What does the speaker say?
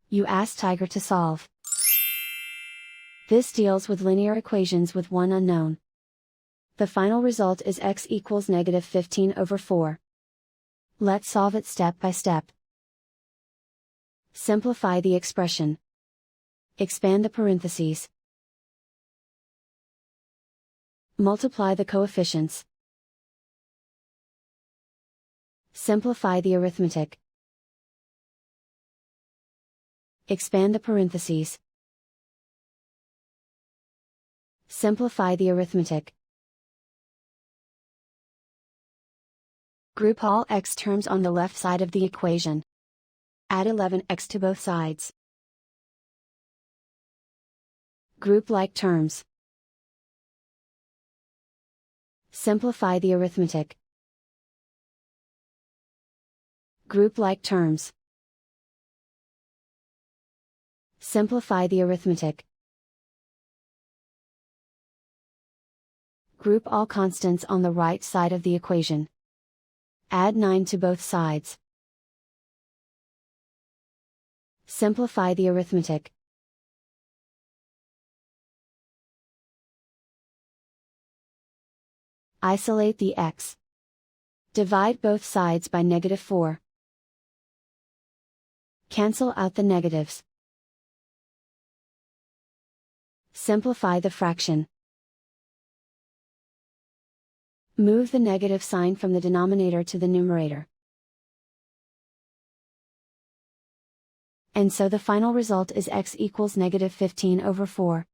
You ask Tiger to solve. This deals with linear equations with one unknown. The final result is x equals -15/4. Let's solve it step by step. Simplify the expression. Expand the parentheses. Multiply the coefficients. Simplify the arithmetic. Expand the parentheses. Simplify the arithmetic. Group all x terms on the left side of the equation. Add 11x to both sides. Group like terms. Simplify the arithmetic. Group like terms. Simplify the arithmetic. Group all constants on the right side of the equation. Add 9 to both sides. Simplify the arithmetic. Isolate the x. Divide both sides by -4. Cancel out the negatives. Simplify the fraction. Move the negative sign from the denominator to the numerator. And so the final result is x equals -15/4.